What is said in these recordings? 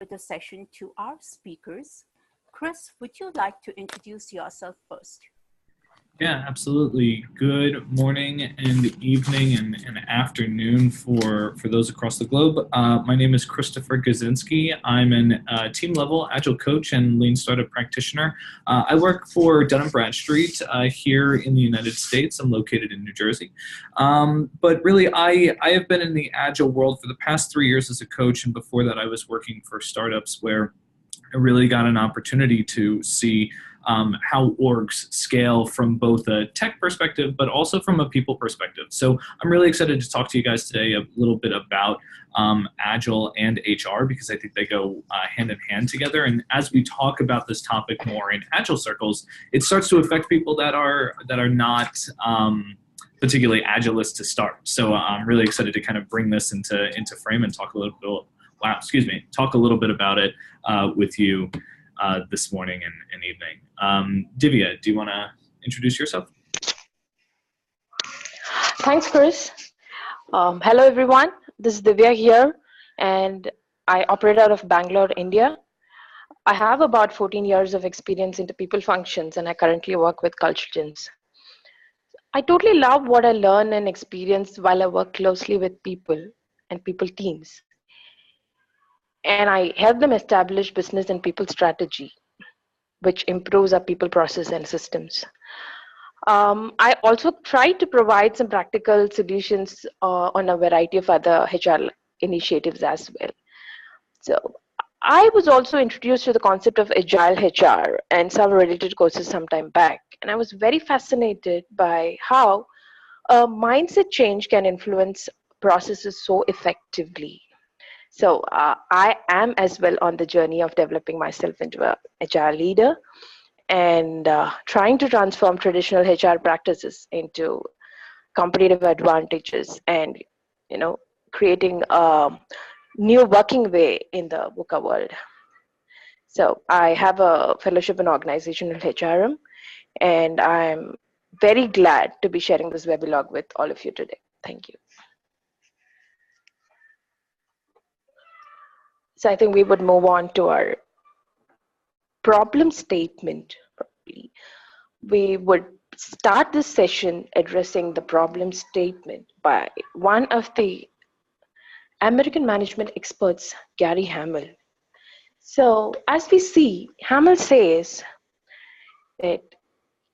the session to our speakers. Chris, would you like to introduce yourself first? Yeah, absolutely. Good morning and evening and afternoon for those across the globe. My name is Christopher Kaczynski. I'm an team level Agile coach and lean startup practitioner. I work for Dun & Bradstreet here in the United States. I'm located in New Jersey. But really, I have been in the Agile world for the past 3 years as a coach, and before that I was working for startups where I really got an opportunity to see how orgs scale from both a tech perspective, but also from a people perspective. So I'm really excited to talk to you guys today a little bit about Agile and HR, because I think they go hand in hand together. And as we talk about this topic more in Agile circles, it starts to affect people that are not particularly Agilist to start. So I'm really excited to kind of bring this into frame and talk a little bit. Talk a little bit about it with you this morning and evening. Divya, do you want to introduce yourself? Thanks, Chris. Hello, everyone. This is Divya here, and I operate out of Bangalore, India. I have about 14 years of experience into people functions, and I currently work with Culturelligence. I totally love what I learn and experience while I work closely with people and people teams. And I help them establish business and people strategy, which improves our people process and systems. I also try to provide some practical solutions on a variety of other HR initiatives as well. So I was also introduced to the concept of Agile-HR and some related courses some time back. And I was very fascinated by how a mindset change can influence processes so effectively. So I am as well on the journey of developing myself into an Agile leader and trying to transform traditional HR practices into competitive advantages and, creating a new working way in the VUCA world. So I have a fellowship in organizational HRM, and I'm very glad to be sharing this webilogue with all of you today. Thank you. So I think we would move on to our problem statement. We would start this session addressing the problem statement by one of the American management experts, Gary Hamel. So as we see, Hamel says that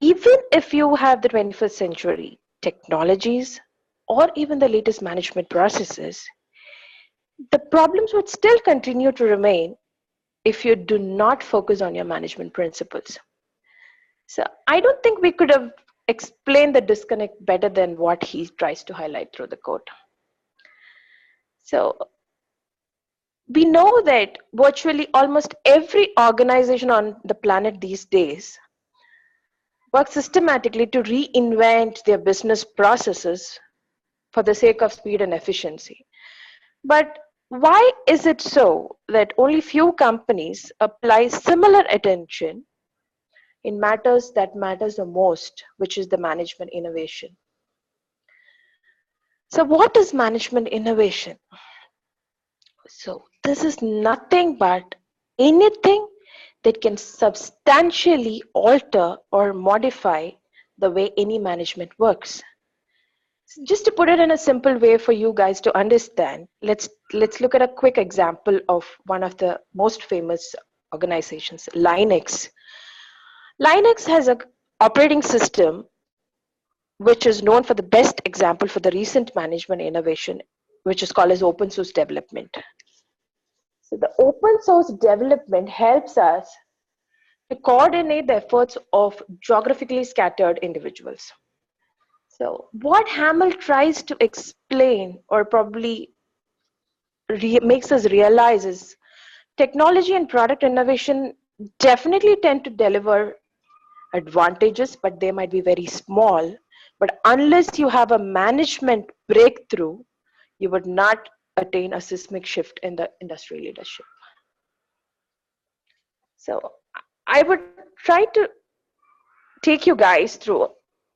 even if you have the 21st century technologies or even the latest management processes, the problems would still continue to remain if you do not focus on your management principles. So I don't think we could have explained the disconnect better than what he tries to highlight through the quote. So we know that virtually almost every organization on the planet these days works systematically to reinvent their business processes for the sake of speed and efficiency. But why is it so that only few companies apply similar attention in matters that matters the most, which is the management innovation? So what is management innovation? So this is nothing but anything that can substantially alter or modify the way any management works. Just to put it in a simple way for you guys to understand, let's look at a quick example of one of the most famous organizations, Linux. Linux has an operating system which is known for the best example for the recent management innovation, which is called as open source development. So the open source development helps us to coordinate the efforts of geographically scattered individuals. So what Hamel tries to explain, or probably makes us realize, is technology and product innovation definitely tend to deliver advantages, but they might be very small. But unless you have a management breakthrough, you would not attain a seismic shift in the industry leadership. So I would try to take you guys through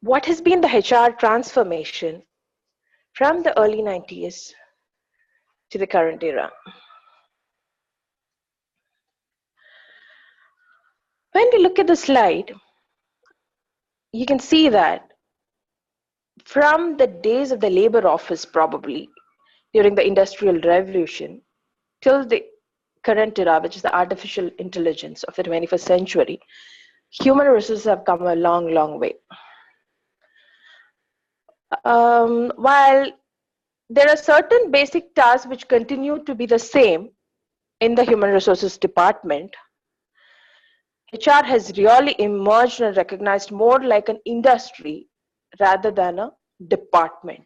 what has been the HR transformation from the early 90s to the current era. take a look at the slide, you can see that from the days of the labor office, probably during the Industrial Revolution, till the current era, which is the artificial intelligence of the 21st century, human resources have come a long, long way. While there are certain basic tasks which continue to be the same in the human resources department, HR has really emerged and recognized more like an industry rather than a department.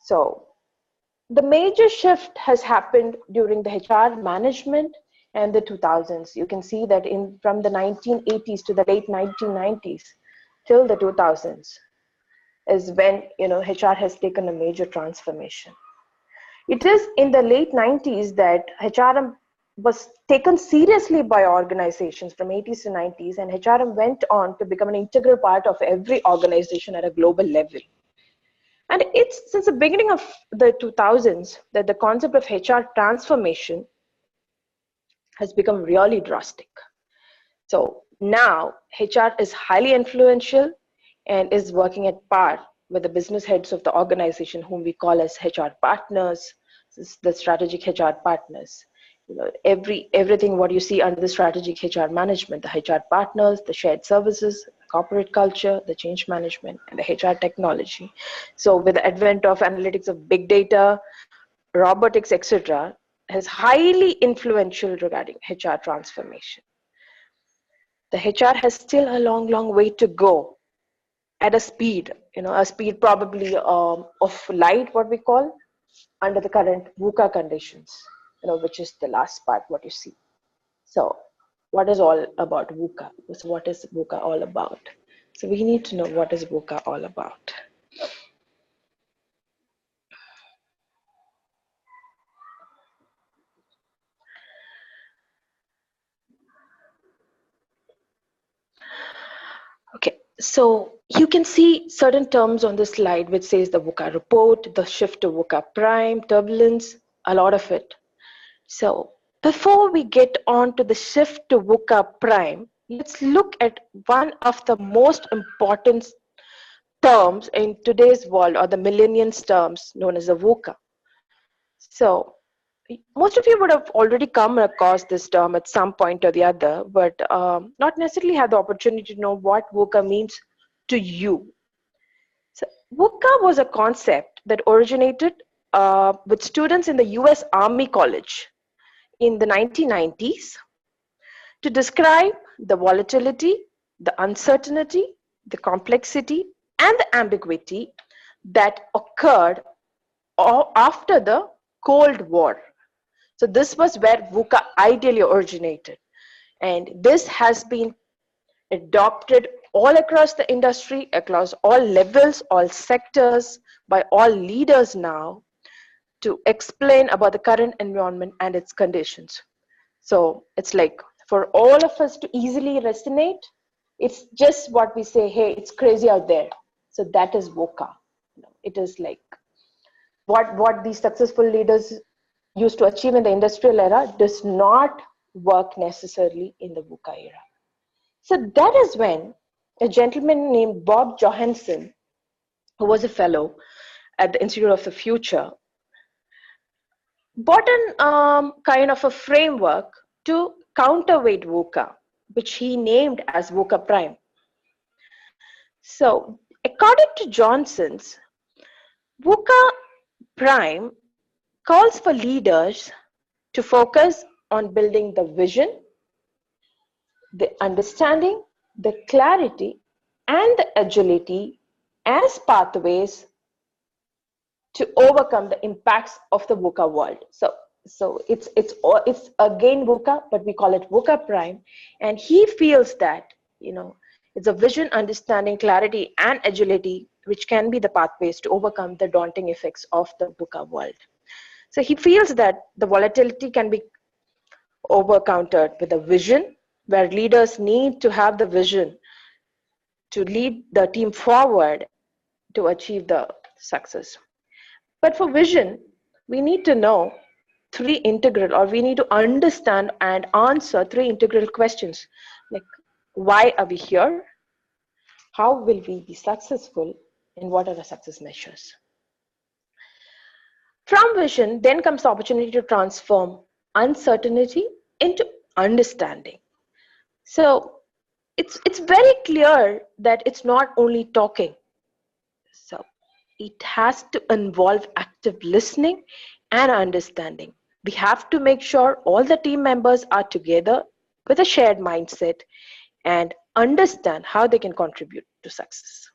So the major shift has happened during the HR management and the 2000s. You can see that from the 1980s to the late 1990s till the 2000s is when HR has taken a major transformation. It is in the late 90s that HRM was taken seriously by organizations from 80s to 90s, and HRM went on to become an integral part of every organization at a global level. And it's since the beginning of the 2000s that the concept of HR transformation has become really drastic. So now HR is highly influential and is working at par with the business heads of the organization, whom we call as HR partners, the strategic HR partners. Everything what you see under the strategic HR management, the HR partners, the shared services, corporate culture, the change management, and the HR technology. So with the advent of analytics of big data, robotics, etc., is highly influential regarding HR transformation. The HR has still a long, long way to go at a speed, a speed probably of light, what we call, under the current VUCA conditions, which is the last part, what you see. So what is all about VUCA? So what is VUCA all about? So we need to know what is VUCA all about. Okay, so you can see certain terms on the slide which says the VUCA report, the shift to VUCA prime, turbulence, a lot of it. So before we get on to the shift to VUCA prime, let's look at one of the most important terms in today's world, or the millennials terms known as the VUCA. So most of you would have already come across this term at some point or the other, but not necessarily had the opportunity to know what VUCA means to you. So VUCA was a concept that originated with students in the US Army College in the 1990s to describe the volatility, the uncertainty, the complexity, and the ambiguity that occurred after the Cold War. So this was where VUCA ideally originated. And this has been adopted all across the industry, across all levels, all sectors, by all leaders now, to explain about the current environment and its conditions. So it's like for all of us to easily resonate, it's just what we say, hey, it's crazy out there. So that is VUCA. It is like what these successful leaders used to achieve in the industrial era does not work necessarily in the VUCA era. So that is when a gentleman named Bob Johansen, who was a fellow at the Institute of the Future, bought an kind of a framework to counterweight VUCA, which he named as VUCA Prime. So according to Johnson's, VUCA Prime calls for leaders to focus on building the vision, the understanding, the clarity, and the agility as pathways to overcome the impacts of the VUCA world. So it's again VUCA, but we call it VUCA Prime, and he feels that it's a vision, understanding, clarity, and agility which can be the pathways to overcome the daunting effects of the VUCA world. So he feels that the volatility can be over-countered with a vision, where leaders need to have the vision to lead the team forward to achieve the success. But for vision, we need to know we need to understand and answer three integral questions. like why are we here? How will we be successful? And what are the success measures? From vision, then comes the opportunity to transform uncertainty into understanding. So it's very clear that it's not only talking. So it has to involve active listening and understanding. We have to make sure all the team members are together with a shared mindset and understand how they can contribute to success.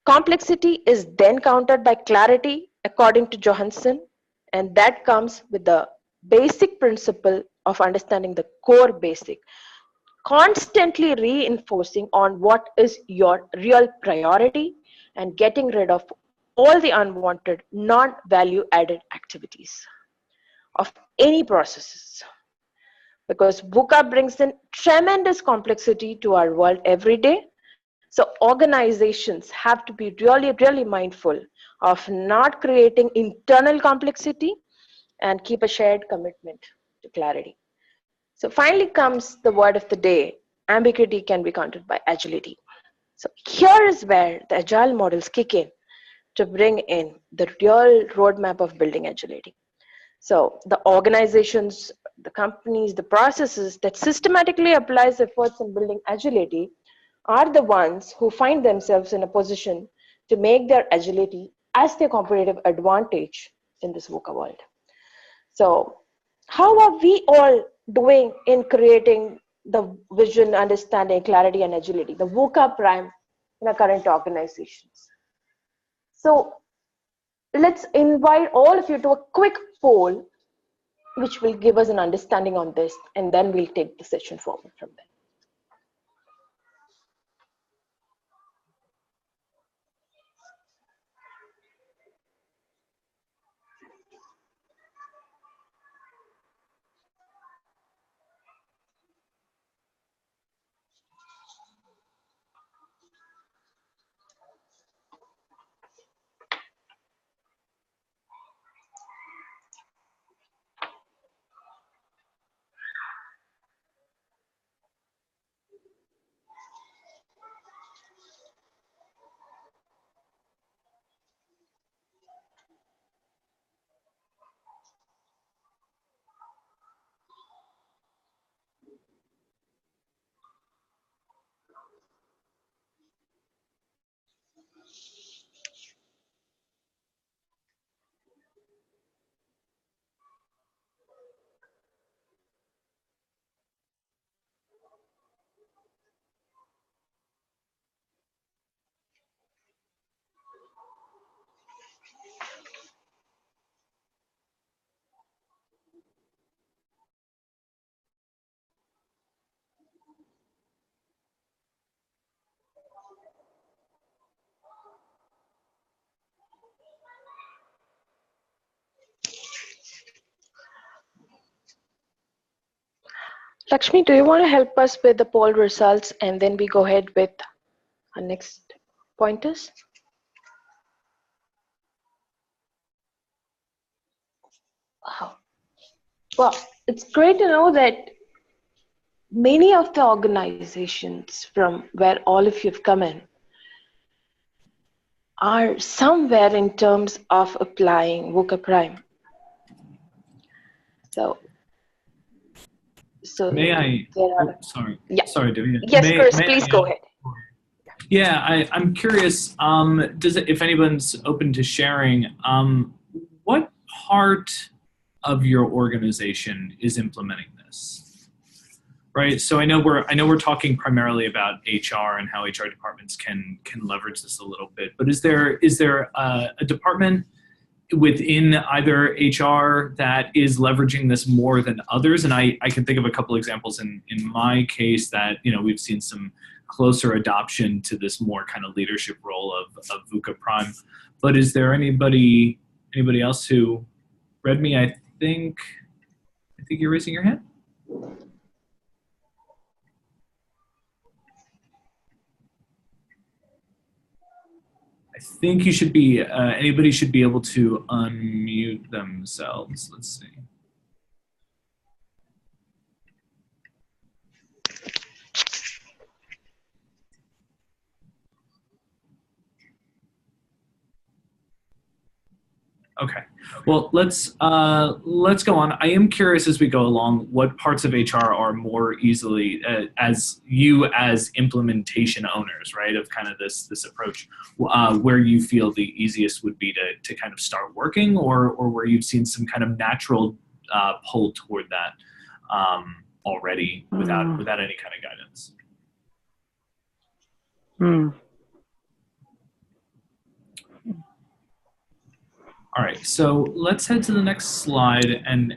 Complexity is then countered by clarity, according to Johansson, and that comes with the basic principle of understanding the core basic, constantly reinforcing on what is your real priority and getting rid of all the unwanted, non-value added activities of any processes. Because VUCA brings in tremendous complexity to our world every day. So organizations have to be really, really mindful of not creating internal complexity and keep a shared commitment to clarity. So finally comes the word of the day. Ambiguity can be countered by agility. So here is where the agile models kick in to bring in the real roadmap of building agility. So the organizations, the companies, the processes that systematically applies efforts in building agility are the ones who find themselves in a position to make their agility as their competitive advantage in this VUCA world. So how are we all doing in creating the vision, understanding, clarity, and agility, the VUCA prime in our current organizations? So let's invite all of you to a quick poll, which will give us an understanding on this, and then we'll take the session forward from there. Lakshmi, do you want to help us with the poll results, and then we go ahead with our next pointers? Wow. Well, it's great to know that many of the organizations from where all of you have come in are somewhere in terms of applying VUCA Prime. So May I? Sorry. Yeah. Sorry, Divya. Yes, Chris, please go ahead. Yeah, I'm curious. If anyone's open to sharing, what part of your organization is implementing this? Right. So I know we're talking primarily about HR and how HR departments can leverage this a little bit. But is there a department within either HR that is leveraging this more than others? And I can think of a couple examples in my case that we've seen some closer adoption to this more kind of leadership role of VUCA Prime. But is there anybody else who read me? I think you're raising your hand. I think you should be, anybody should be able to unmute themselves. Let's see. Okay. Well, let's go on. I am curious as we go along what parts of HR are more easily as implementation owners, right, of kind of this approach, where you feel the easiest would be to kind of start working, or where you've seen some kind of natural pull toward that already without any kind of guidance. All right, so let's head to the next slide and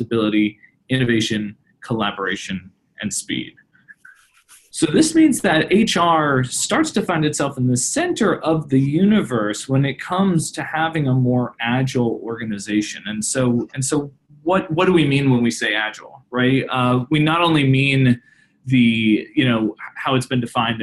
ability, innovation, collaboration, and speed. So this means that HR starts to find itself in the center of the universe when it comes to having a more agile organization. And so what do we mean when we say agile, right? We not only mean the, how it's been defined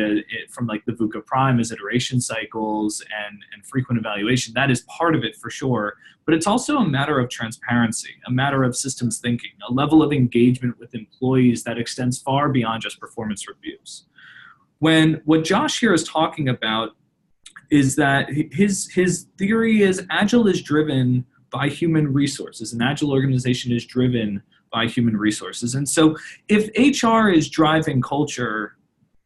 from like the VUCA Prime as iteration cycles and frequent evaluation. That is part of it for sure. But it's also a matter of transparency, a matter of systems thinking, a level of engagement with employees that extends far beyond just performance reviews. What Josh here is talking about is that his theory is Agile is driven by human resources. An Agile organization is driven by human resources. And so if HR is driving culture,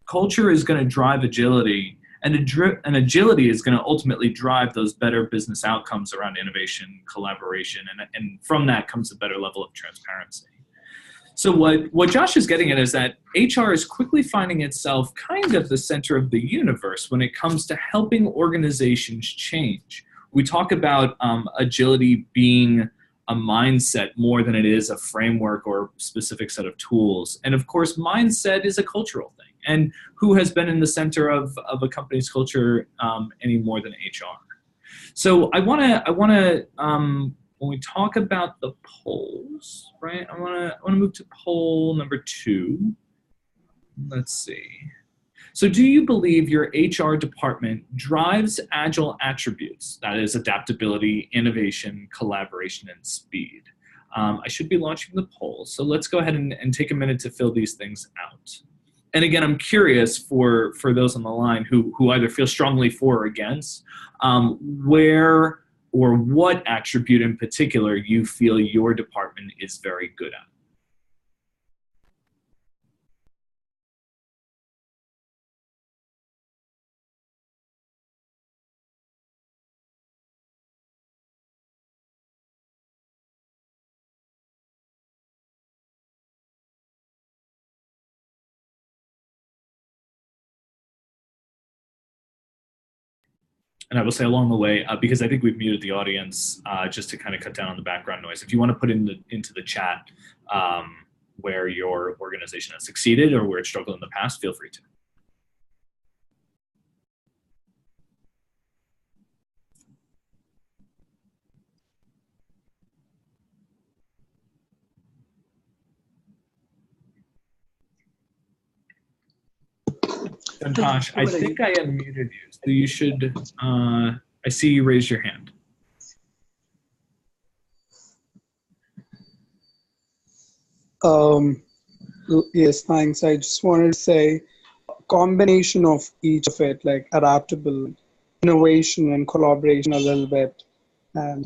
culture is going to drive agility, and agility is going to ultimately drive those better business outcomes around innovation, collaboration, and from that comes a better level of transparency. So what Josh is getting at is that HR is quickly finding itself kind of the center of the universe when it comes to helping organizations change. We talk about agility being a mindset more than it is a framework or specific set of tools. And of course, mindset is a cultural thing. And who has been in the center of a company's culture any more than HR? So I want to when we talk about the polls, right? I want to move to poll number 2. Let's see. So do you believe your HR department drives agile attributes, that is adaptability, innovation, collaboration, and speed? I should be launching the poll. So let's go ahead and take a minute to fill these things out. And again, I'm curious for those on the line who either feel strongly for or against, where or what attribute in particular you feel your department is very good at. And I will say along the way, because I think we've muted the audience, just to kind of cut down on the background noise, if you want to put into the chat where your organization has succeeded or where it struggled in the past, feel free to. Santosh, I think I unmuted you, so you should, I see you raise your hand. Yes, thanks. I just wanted to say combination of each of it, like adaptable, innovation, and collaboration a little bit. And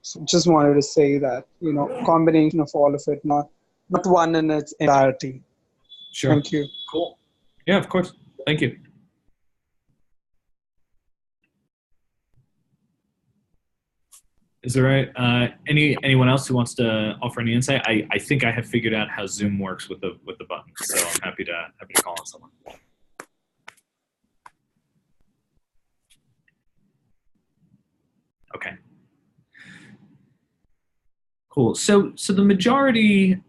so just wanted to say that, combination of all of it, not one in its entirety. Sure. Thank you. Cool. Yeah, of course. Thank you. Is there anyone else who wants to offer any insight? I think I have figured out how Zoom works with the button, so I'm happy to call on someone. Okay. Cool. So the majority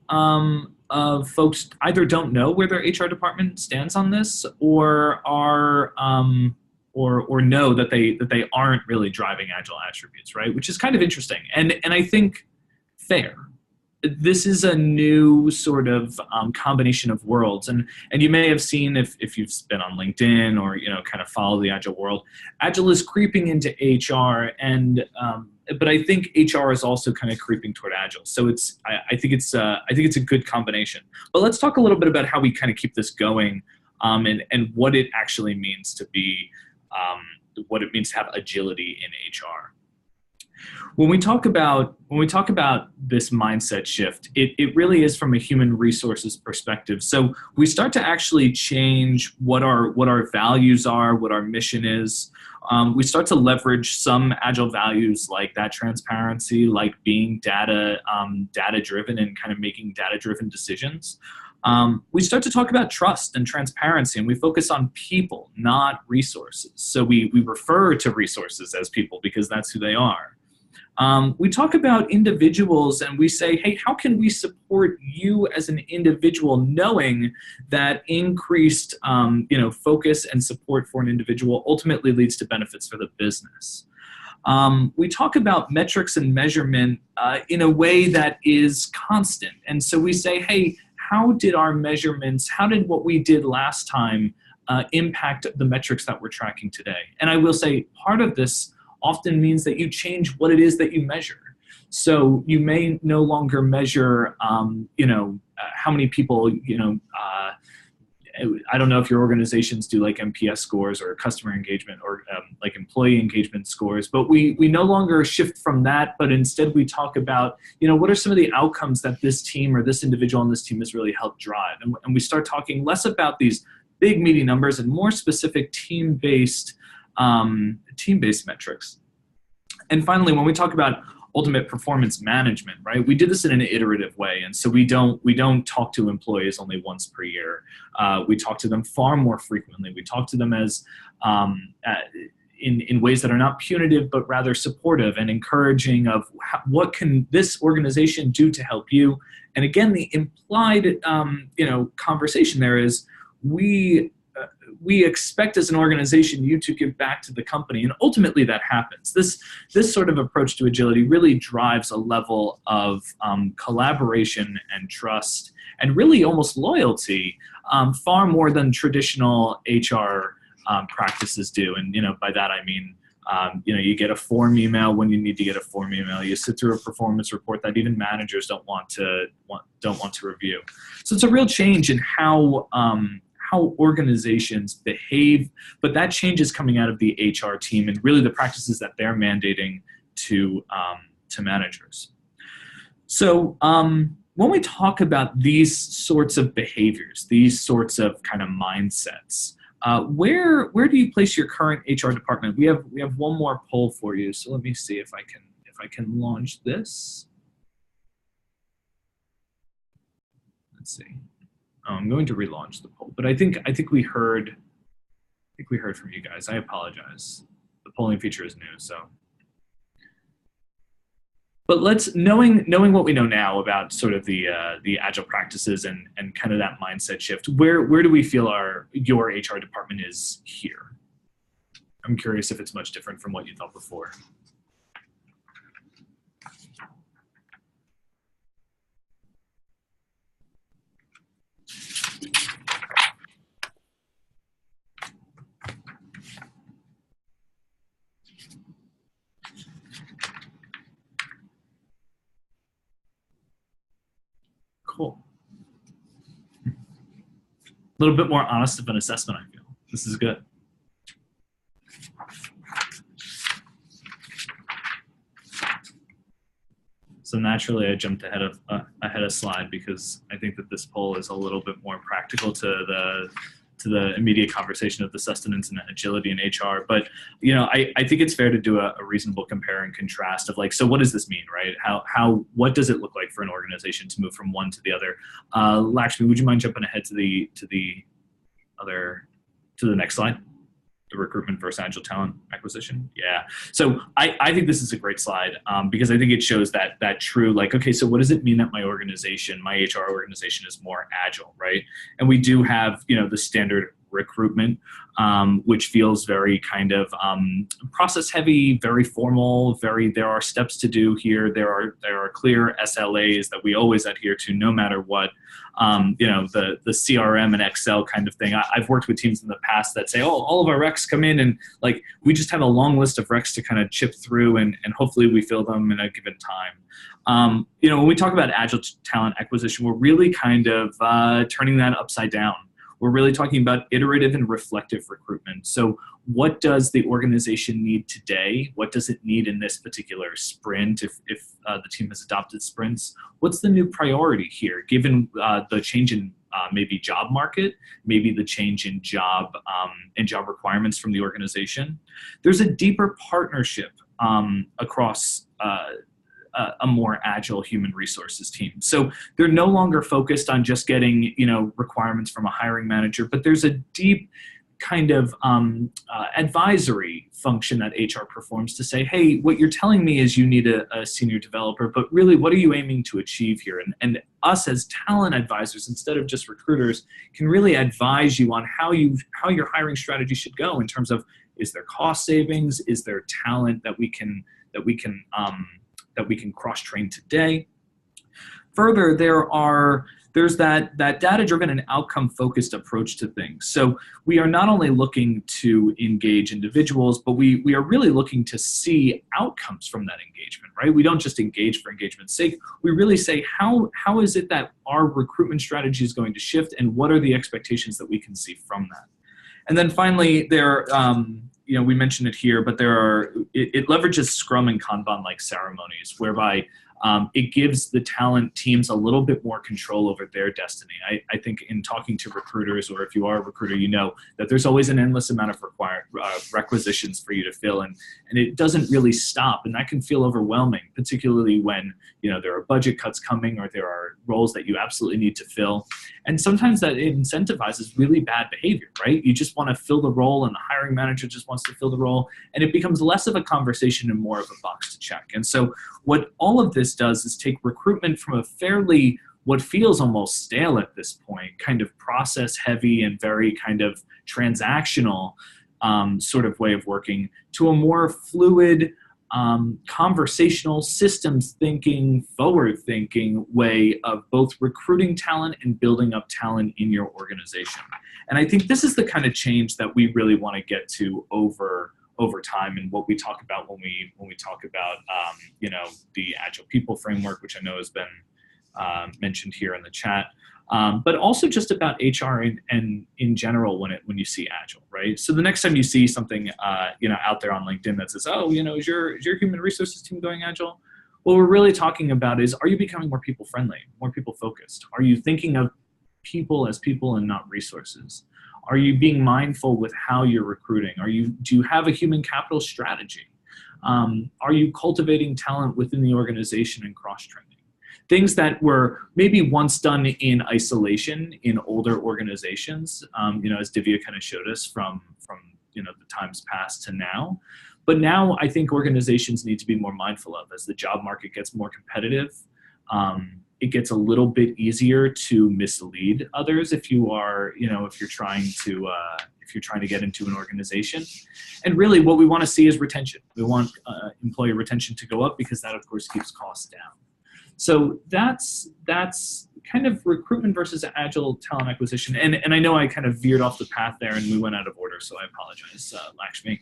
of folks either don't know where their HR department stands on this, or are or know that they aren't really driving agile attributes, right? Which is kind of interesting, and I think fair. This is a new sort of combination of worlds, and you may have seen if you've been on LinkedIn or kind of follow the agile world, agile is creeping into HR, and but I think HR is also kind of creeping toward agile. So I think it's a good combination. But let's talk a little bit about how we kind of keep this going, and what it actually means to be what it means to have agility in HR. When we talk about this mindset shift, it really is from a human resources perspective. So we start to actually change what our values are, what our mission is. We start to leverage some agile values like that transparency, like being data driven and kind of making data driven decisions. We start to talk about trust and transparency, and we focus on people, not resources. So we refer to resources as people because that's who they are. We talk about individuals, and we say, hey, how can we support you as an individual, knowing that increased focus and support for an individual ultimately leads to benefits for the business. We talk about metrics and measurement in a way that is constant. And so we say, hey, how did our measurements, how did what we did last time impact the metrics that we're tracking today? And I will say part of this often means that you change what it is that you measure. So you may no longer measure, how many people, I don't know if your organizations do like NPS scores or customer engagement or like employee engagement scores, but we no longer shift from that, but instead we talk about, what are some of the outcomes that this team or this individual on this team has really helped drive? And we start talking less about these big meaty numbers and more specific team-based metrics. And finally, when we talk about ultimate performance management, right, we did this in an iterative way, and so we don't talk to employees only once per year. We talk to them far more frequently. We talk to them as in ways that are not punitive, but rather supportive and encouraging of what can this organization do to help you. And again, the implied conversation there is we expect as an organization you to give back to the company, and ultimately that happens. This sort of approach to agility really drives a level of collaboration and trust and really almost loyalty, far more than traditional HR practices do. And by that I mean you get a form email when you need to get a form email. You sit through a performance report that even managers don't want to review. So it's a real change in how organizations behave, but that change is coming out of the HR team and really the practices that they're mandating to managers. So when we talk about these sorts of behaviors, these sorts of kind of mindsets, where do you place your current HR department? We have one more poll for you, so let me see if I can launch this. Let's see. I'm going to relaunch the poll, but I think we heard from you guys. I apologize. The polling feature is new, so. But knowing what we know now about sort of the agile practices and kind of that mindset shift, where do we feel your HR department is here? I'm curious if it's much different from what you thought before. Cool. A little bit more honest of an assessment, I feel. This is good. So naturally, I jumped ahead of slide because I think that this poll is a little bit more practical to the immediate conversation of the sustenance and agility in HR. But I think it's fair to do a reasonable compare and contrast of like, so what does this mean, right? What does it look like for an organization to move from one to the other? Lakshmi, would you mind jumping ahead to the next slide? the recruitment versus agile talent acquisition. Yeah. So I think this is a great slide because I think it shows that true, like, okay, so what does it mean that my organization, my HR organization is more agile, right? And we do have, the standard recruitment, which feels very kind of process heavy, very formal, there are steps to do here. There are clear SLAs that we always adhere to no matter what. The CRM and Excel kind of thing. I've worked with teams in the past that say, oh, all of our recs come in and like we just have a long list of recs to kind of chip through and hopefully we fill them in a given time. When we talk about agile talent acquisition, we're really kind of turning that upside down. We're really talking about iterative and reflective recruitment. So what does the organization need today? What does it need in this particular sprint if the team has adopted sprints? What's the new priority here, given the change in maybe job market, maybe the change in job and job requirements from the organization? There's a deeper partnership across a more agile human resources team. So they're no longer focused on just getting, requirements from a hiring manager, but there's a deep kind of advisory function that HR performs to say, hey, what you're telling me is you need a senior developer, but really what are you aiming to achieve here? And us as talent advisors, instead of just recruiters, can really advise you on how your hiring strategy should go in terms of, is there cost savings? Is there talent that we can cross-train today? Further, there's that data-driven and outcome-focused approach to things. So we are not only looking to engage individuals, but we are really looking to see outcomes from that engagement, right? We don't just engage for engagement's sake. We really say, how is it that our recruitment strategy is going to shift, and what are the expectations that we can see from that? And then finally, we mentioned it here, but it leverages Scrum and Kanban-like ceremonies, whereby it gives the talent teams a little bit more control over their destiny. I think in talking to recruiters, or if you are a recruiter, you know that there's always an endless amount of requisitions for you to fill, and it doesn't really stop, and that can feel overwhelming, particularly when there are budget cuts coming or there are roles that you absolutely need to fill. And sometimes that incentivizes really bad behavior, right? You just want to fill the role and the hiring manager just wants to fill the role, and it becomes less of a conversation and more of a box to check. And so what all of this does is take recruitment from a fairly, what feels almost stale at this point, kind of process heavy and very kind of transactional sort of way of working, to a more fluid, conversational, systems thinking, forward thinking way of both recruiting talent and building up talent in your organization. And I think this is the kind of change that we really want to get to over time, and what we talk about when we talk about the Agile People Framework, which I know has been mentioned here in the chat, but also just about HR and in general when you see Agile, right? So the next time you see something out there on LinkedIn that says, oh, is your human resources team going Agile? What we're really talking about is, are you becoming more people friendly, more people focused? Are you thinking of people as people and not resources? Are you being mindful with how you're recruiting? Do you have a human capital strategy? Are you cultivating talent within the organization and cross-training? Things that were maybe once done in isolation in older organizations, as Divya kind of showed us from the times past to now. But now I think organizations need to be more mindful of, as the job market gets more competitive. It gets a little bit easier to mislead others if you're trying to get into an organization. And really what we want to see is retention. We want employee retention to go up, because that of course keeps costs down. So that's kind of recruitment versus agile talent acquisition. And I know I kind of veered off the path there and we went out of order, so I apologize, Lakshmi,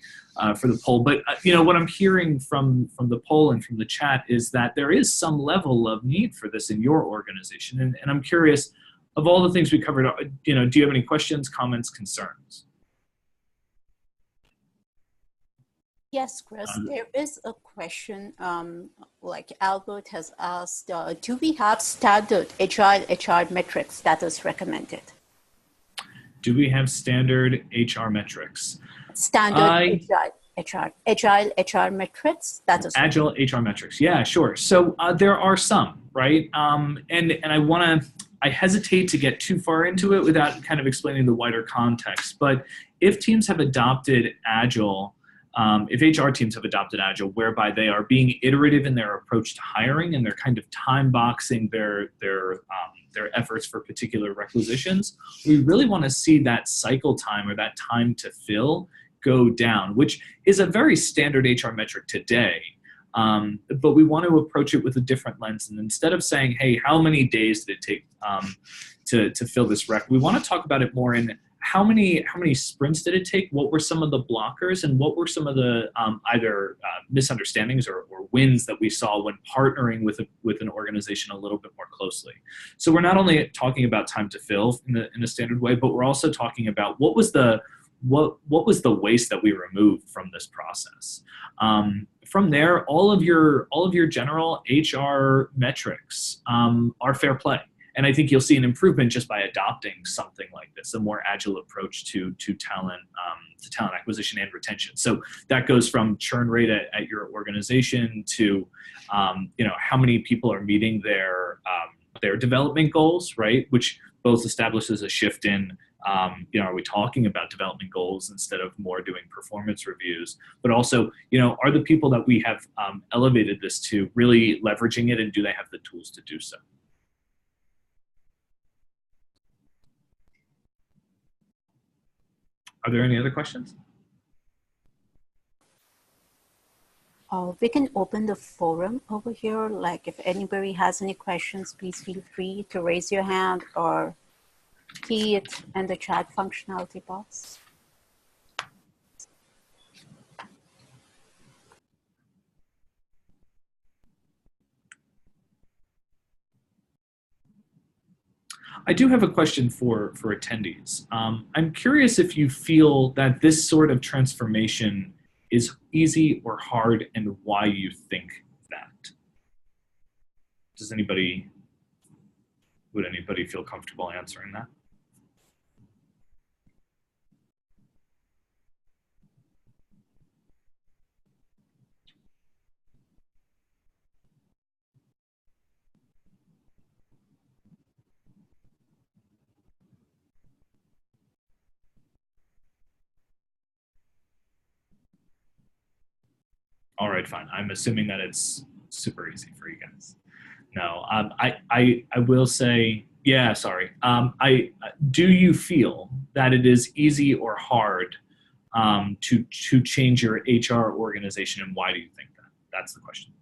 for the poll. But what I'm hearing from the poll and from the chat is that there is some level of need for this in your organization. And I'm curious, of all the things we covered, do you have any questions, comments, concerns? Yes, Chris, there is a question, like Albert has asked, do we have standard Agile-HR metrics that is recommended? Do we have standard HR metrics? Standard Agile-HR metrics that is Agile HR metrics, yeah, sure. So there are some, right? And I hesitate to get too far into it without kind of explaining the wider context, but if teams have adopted Agile, if HR teams have adopted Agile, whereby they are being iterative in their approach to hiring and they're kind of time boxing their efforts for particular requisitions, we really want to see that cycle time or that time to fill go down, which is a very standard HR metric today. But we want to approach it with a different lens. And instead of saying, hey, how many days did it take to fill this rec, we want to talk about it more in how many sprints did it take? What were some of the blockers, and what were some of the either misunderstandings or wins that we saw when partnering with an organization a little bit more closely? So we're not only talking about time to fill in a standard way, but we're also talking about what was the waste that we removed from this process. From there, all of your general HR metrics are fair play. And I think you'll see an improvement just by adopting something like this, a more agile approach to talent acquisition and retention. So that goes from churn rate at your organization to how many people are meeting their development goals, right? Which both establishes a shift in are we talking about development goals instead of more doing performance reviews? But also, are the people that we have elevated this to really leveraging it, and do they have the tools to do so? Are there any other questions? We can open the forum over here. Like if anybody has any questions, please feel free to raise your hand or key it in the chat functionality box. I do have a question for attendees. I'm curious if you feel that this sort of transformation is easy or hard, and why you think that. Would anybody feel comfortable answering that? All right, fine. I'm assuming that it's super easy for you guys. No, I will say, yeah, sorry. Do you feel that it is easy or hard to change your HR organization, and why do you think that? That's the question.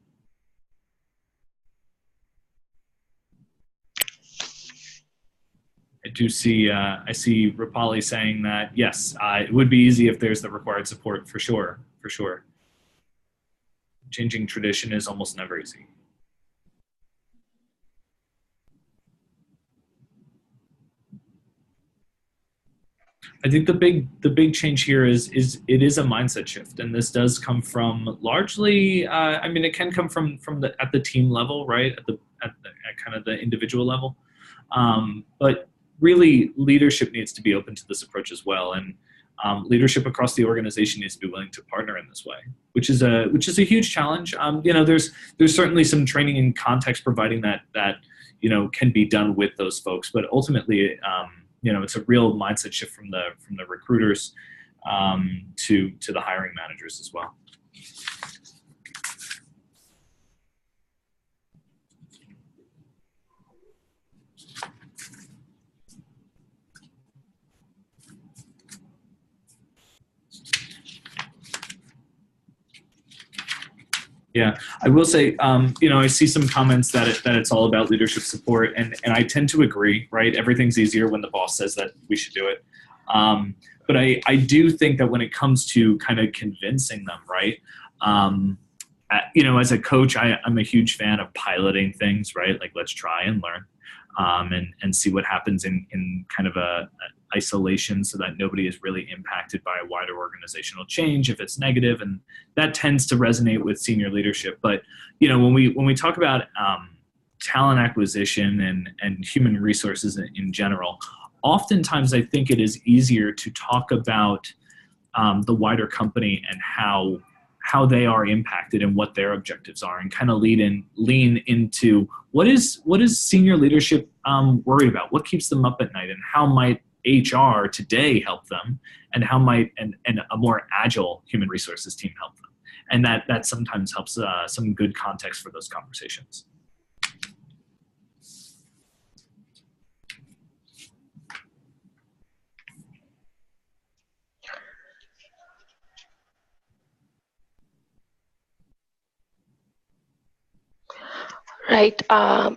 I do see, I see Rupali saying that, yes, it would be easy if there's the required support, for sure, for sure. Changing tradition is almost never easy. I think the big change here is it is a mindset shift, and this does come from largely. I mean, it can come from at the team level, right? At kind of the individual level, but really leadership needs to be open to this approach as well, and leadership across the organization needs to be willing to partner in this way, which is a huge challenge. There's certainly some training and context providing that can be done with those folks, but ultimately, it's a real mindset shift from the recruiters to the hiring managers as well. Yeah, I will say, I see some comments that it's all about leadership support, and I tend to agree, right? Everything's easier when the boss says that we should do it. But I do think that when it comes to kind of convincing them, right? As a coach, I'm a huge fan of piloting things, right? Like, let's try and learn and see what happens in kind of a isolation, so that nobody is really impacted by a wider organizational change if it's negative, and that tends to resonate with senior leadership. But when we talk about talent acquisition and human resources in general, oftentimes I think it is easier to talk about the wider company and how they are impacted and what their objectives are, and kind of lean into what is senior leadership worried about, what keeps them up at night, and how might HR today help them, and how might and a more agile human resources team help them? And that sometimes helps some good context for those conversations. Right. I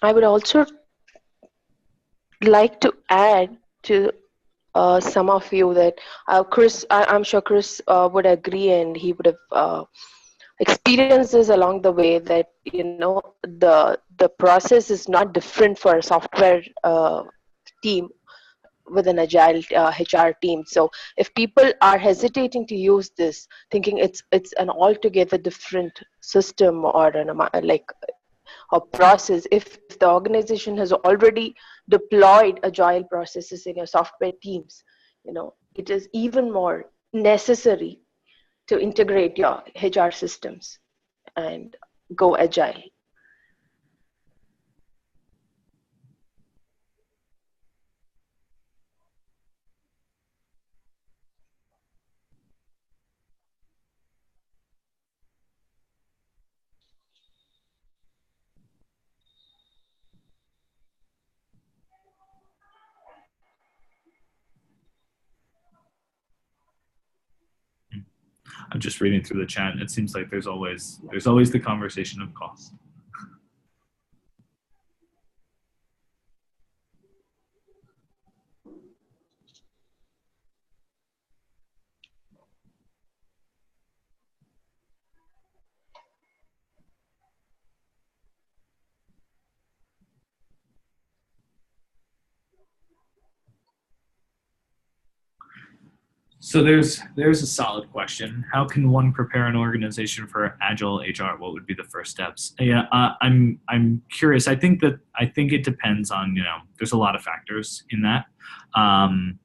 would also like to add to some of you that Chris, I'm sure Chris would agree, and he would have experienced this along the way, that the process is not different for a software team with an agile HR team. So if people are hesitating to use this, thinking it's an altogether different system or like a process, if the organization has already deployed agile processes in your software teams, it is even more necessary to integrate your HR systems and go agile. I'm just reading through the chat. It seems like there's always the conversation of cost. So there's a solid question. How can one prepare an organization for Agile HR? What would be the first steps? Yeah, I'm curious. I think it depends on, there's a lot of factors in that. I'm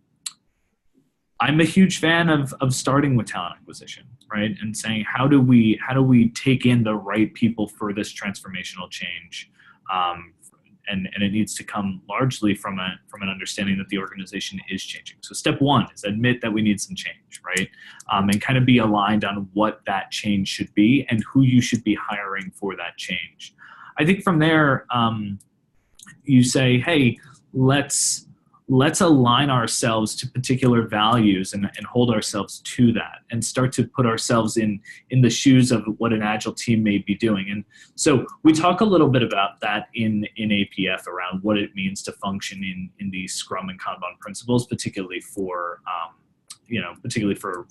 a huge fan of starting with talent acquisition, right? And saying, how do we take in the right people for this transformational change? And it needs to come largely from an understanding that the organization is changing. So step one is admit that we need some change, right? And kind of be aligned on what that change should be and who you should be hiring for that change. I think from there, you say, hey, let's align ourselves to particular values and hold ourselves to that, and start to put ourselves in the shoes of what an agile team may be doing. And so we talk a little bit about that in APF around what it means to function in these Scrum and Kanban principles, particularly for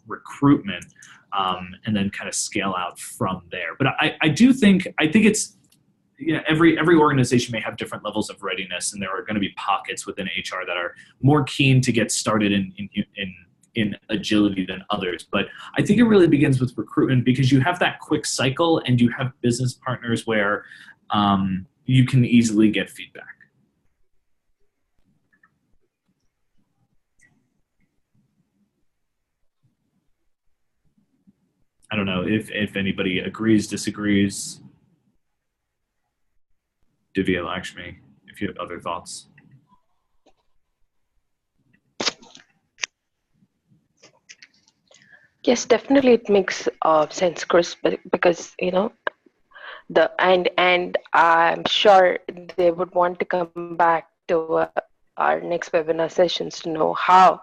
recruitment, and then kind of scale out from there. But I think it's, every organization may have different levels of readiness, and there are going to be pockets within HR that are more keen to get started in agility than others. But I think it really begins with recruitment, because you have that quick cycle and you have business partners where you can easily get feedback. I don't know if anybody agrees, disagrees. Divya, Lakshmi, if you have other thoughts. Yes, definitely it makes sense, Chris, because and I'm sure they would want to come back to our next webinar sessions to know how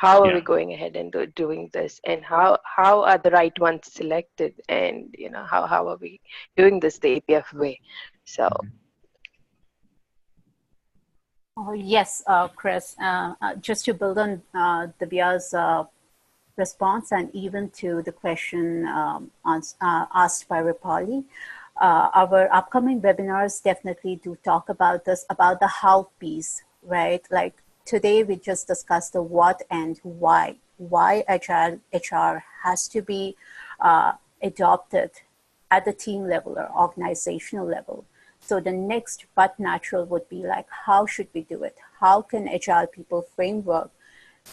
are we going ahead and doing this, and how are the right ones selected, and how are we doing this the APF way. So. Yes, Chris, just to build on Divya's response, and even to the question asked by Rupali, our upcoming webinars definitely do talk about this, about the how piece, right? Like today we just discussed the what and why Agile HR has to be adopted at the team level or organizational level. So the next but natural would be like, how should we do it? How can Agile People framework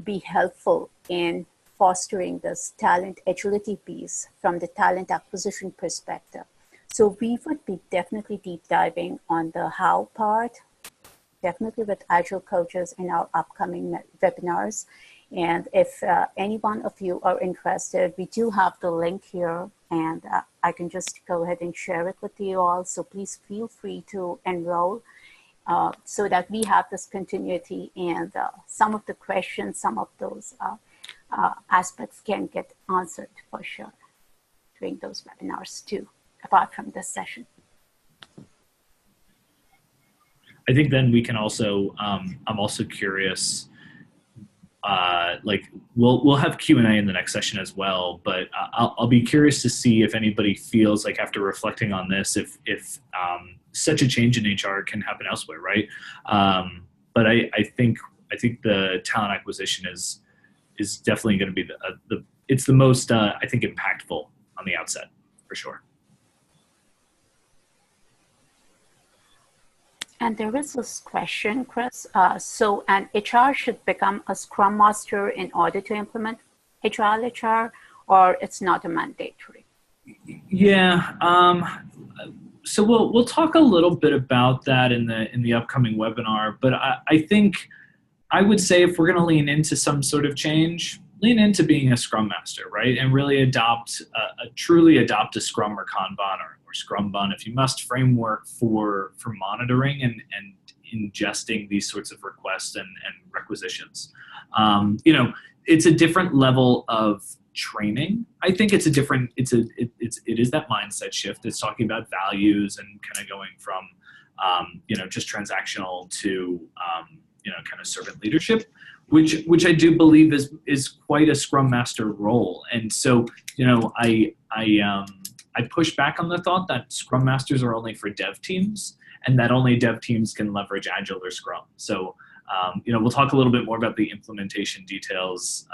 be helpful in fostering this talent agility piece from the talent acquisition perspective? So we would be definitely deep diving on the how part, definitely with Agile coaches in our upcoming webinars. And if any one of you are interested, we do have the link here, and I can just go ahead and share it with you all. So please feel free to enroll so that we have this continuity, and some of the questions, some of those aspects can get answered for sure during those webinars too, apart from this session. I think then we can also, I'm also curious, like we'll have Q&A in the next session as well, but I'll be curious to see if anybody feels like after reflecting on this, if such a change in HR can happen elsewhere, right? But I think the talent acquisition is definitely going to be it's the most, I think, impactful on the outset, for sure. And there is this question, Chris. So an HR should become a Scrum Master in order to implement Agile-HR, or it's not a mandatory? Yeah. So we'll talk a little bit about that in the upcoming webinar. But I think I would say if we're going to lean into some sort of change, lean into being a Scrum Master, right? And really truly adopt a Scrum or Kanban or Scrum Bun, if you must, framework for monitoring and ingesting these sorts of requests and requisitions. You know, it's a different level of training. I think it is that mindset shift. It's talking about values and kind of going from you know, just transactional to you know, kind of servant leadership, which I do believe is quite a Scrum Master role. And so, you know, I push back on the thought that Scrum Masters are only for dev teams and that only dev teams can leverage Agile or Scrum. So, you know, we'll talk a little bit more about the implementation details,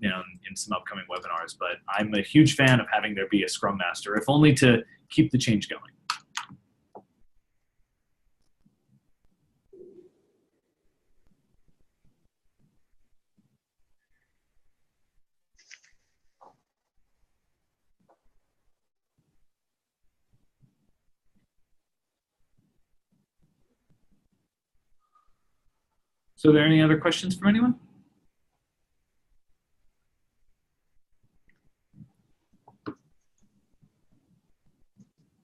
you know, in some upcoming webinars, but I'm a huge fan of having there be a Scrum Master, if only to keep the change going. So are there any other questions from anyone?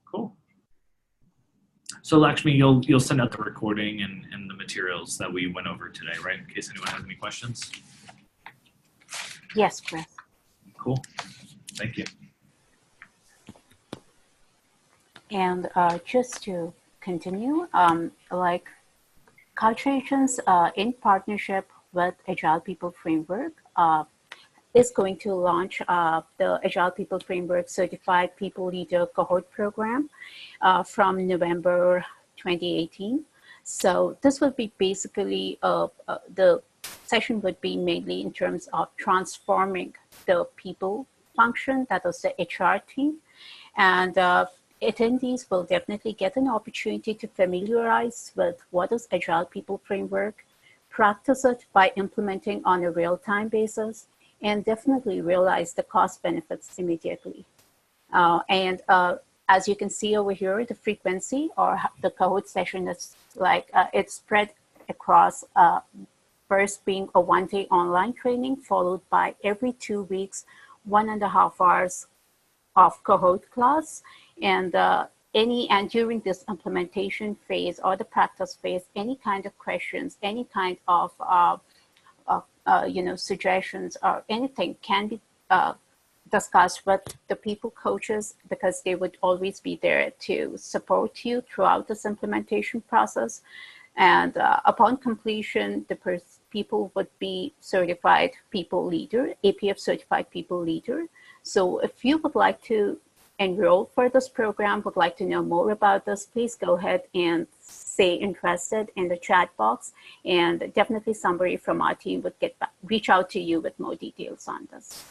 Cool. So Lakshmi, you'll send out the recording and the materials that we went over today, right? In case anyone has any questions. Yes, Chris. Cool. Thank you. And just to continue, like Culturelligence in partnership with Agile People Framework is going to launch the Agile People Framework Certified People Leader Cohort Program from November 2018. So this will be basically, the session would be mainly in terms of transforming the people function, that is the HR team. And attendees will definitely get an opportunity to familiarize with what is Agile People Framework, practice it by implementing on a real-time basis, and definitely realize the cost benefits immediately. As you can see over here, the frequency or the cohort session is like, it's spread across first being a one-day online training, followed by every 2 weeks, 1.5 hours of cohort class. And during this implementation phase or the practice phase, any kind of questions, any kind of you know, suggestions or anything can be discussed with the people coaches, because they would always be there to support you throughout this implementation process. And upon completion, the people would be certified people leader, APF certified people leader. So if you would like to enroll for this program, would like to know more about this, please go ahead and say interested in the chat box, and definitely somebody from our team would reach out to you with more details on this.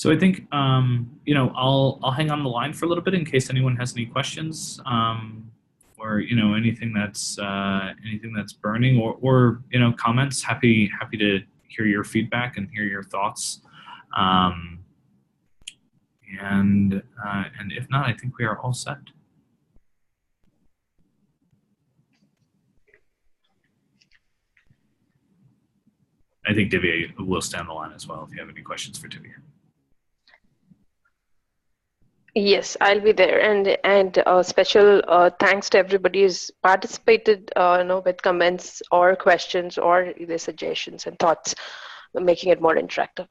So I think I'll hang on the line for a little bit in case anyone has any questions, or anything that's burning, or comments. Happy to hear your feedback and hear your thoughts. And if not, I think we are all set. I think Divya will stay on the line as well if you have any questions for Divya. Yes, I'll be there, and special thanks to everybody who's participated, with comments or questions or either suggestions and thoughts, making it more interactive.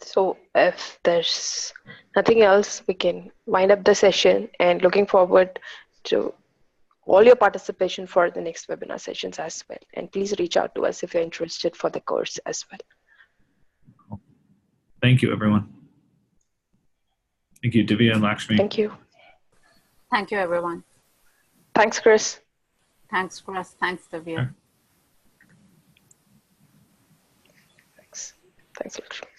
So if there's nothing else, we can wind up the session, and looking forward to all your participation for the next webinar sessions as well. And please reach out to us if you're interested for the course as well. Cool. Thank you, everyone. Thank you, Divya and Lakshmi. Thank you. Thank you, everyone. Thanks, Chris. Thanks, Chris. Thanks, Divya. Sure. Thanks, Lakshmi.